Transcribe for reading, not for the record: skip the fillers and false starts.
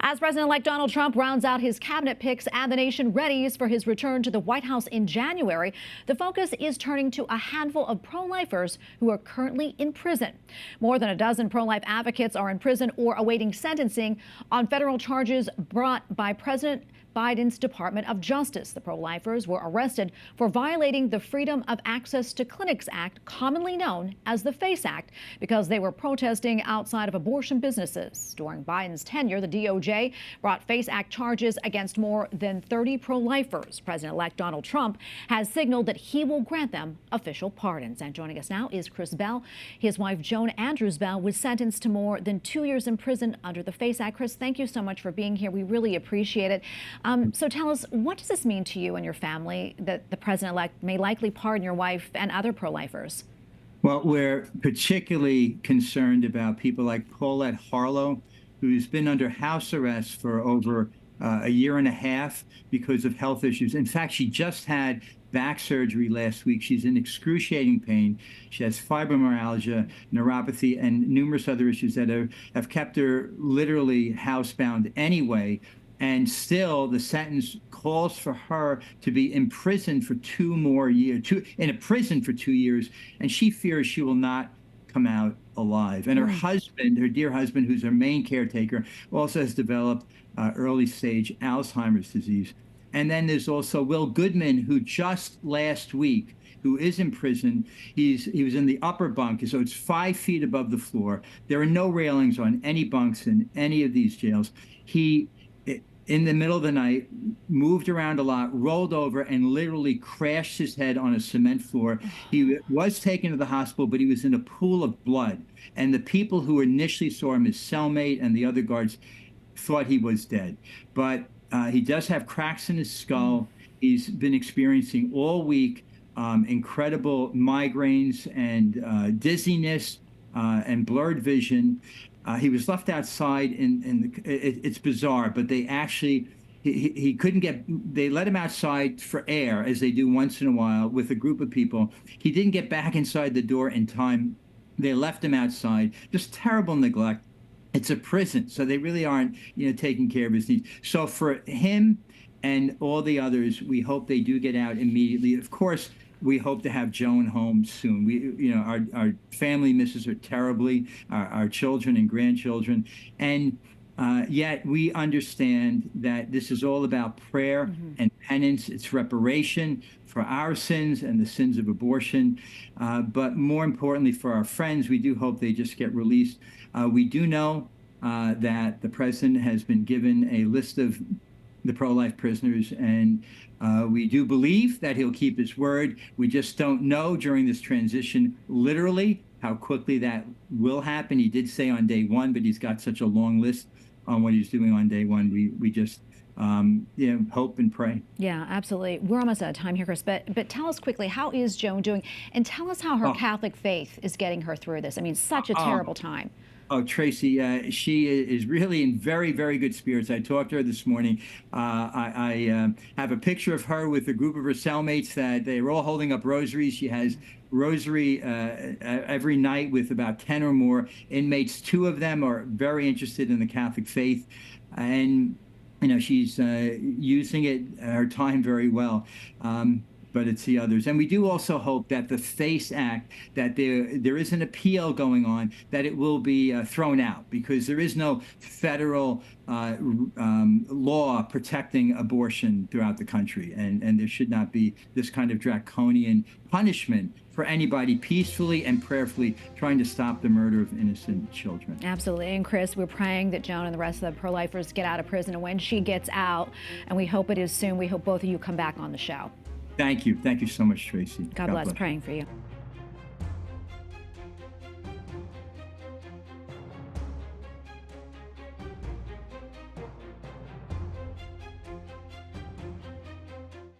As President-elect Donald Trump rounds out his cabinet picks and the nation readies for his return to the White House in January, the focus is turning to a handful of pro-lifers who are currently in prison. More than a dozen pro-life advocates are in prison or awaiting sentencing on federal charges brought by President Biden's Department of Justice. The pro-lifers were arrested for violating the Freedom of Access to Clinics Act, commonly known as the FACE Act, because they were protesting outside of abortion businesses. During Biden's tenure, the DOJ brought FACE Act charges against more than 30 pro-lifers. President-elect Donald Trump has signaled that he will grant them official pardons. And joining us now is Chris Bell. His wife, Joan Andrews Bell, was sentenced to more than 2 years in prison under the FACE Act. Chris, thank you so much for being here. We really appreciate it. So tell us, what does this mean to you and your family that the president-elect may likely pardon your wife and other pro-lifers? Well, we're particularly concerned about people like Paulette Harlow, who's been under house arrest for over a year and a half because of health issues. In fact, she just had back surgery last week. She's in excruciating pain. She has fibromyalgia, neuropathy, and numerous other issues that have kept her literally housebound anyway. And still, the sentence calls for her to be imprisoned for 2 more years, in a prison for 2 years, and she fears she will not come out alive. And her husband, her dear husband, who's her main caretaker, also has developed early stage Alzheimer's disease. And then there's also Will Goodman, who just last week, who is in prison. He was in the upper bunk, so it's 5 feet above the floor. There are no railings on any bunks in any of these jails. He, in the middle of the night, moved around a lot, rolled over, and literally crashed his head on a cement floor. He was taken to the hospital, but he was in a pool of blood. And the people who initially saw him, his cellmate and the other guards, thought he was dead. But he does have cracks in his skull. He's been experiencing all week incredible migraines and dizziness and blurred vision. He was left outside it's bizarre, but they actually, he couldn't they let him outside for air, as they do once in a while with a group of people. He didn't get back inside the door in time. They left him outside. Just terrible neglect. It's a prison, so they really aren't, taking care of his needs. So for him and all the others, we hope they do get out immediately. Of course, we hope to have Joan home soon. Our family misses her terribly, our children and grandchildren. And yet we understand that this is all about prayer and penance. It's reparation for our sins and the sins of abortion. But more importantly, for our friends, we do hope they just get released. We do know that the president has been given a list of the pro-life prisoners, and we do believe that he'll keep his word. We just don't know during this transition literally how quickly that will happen. He did say on day 1, but he's got such a long list on what he's doing on day 1. We just hope and pray. Yeah, absolutely. We're almost out of time here, Chris, but tell us quickly, how is Joan doing? And tell us how her Catholic faith is getting her through this. I mean, such a terrible time. Oh, Tracy, she is really in very, very good spirits. I talked to her this morning. I have a picture of her with a group of her cellmates that they were all holding up rosaries. She has rosary every night with about 10 or more inmates. 2 of them are very interested in the Catholic faith. And, she's using her time very well. But it's the others. And we do also hope that the FACE Act, that there is an appeal going on, that it will be thrown out, because there is no federal law protecting abortion throughout the country. And there should not be this kind of draconian punishment for anybody peacefully and prayerfully trying to stop the murder of innocent children. Absolutely. And Chris, we're praying that Joan and the rest of the pro-lifers get out of prison, and when she gets out, and we hope it is soon, we hope both of you come back on the show. Thank you. Thank you so much, Tracy. God bless. Praying for you.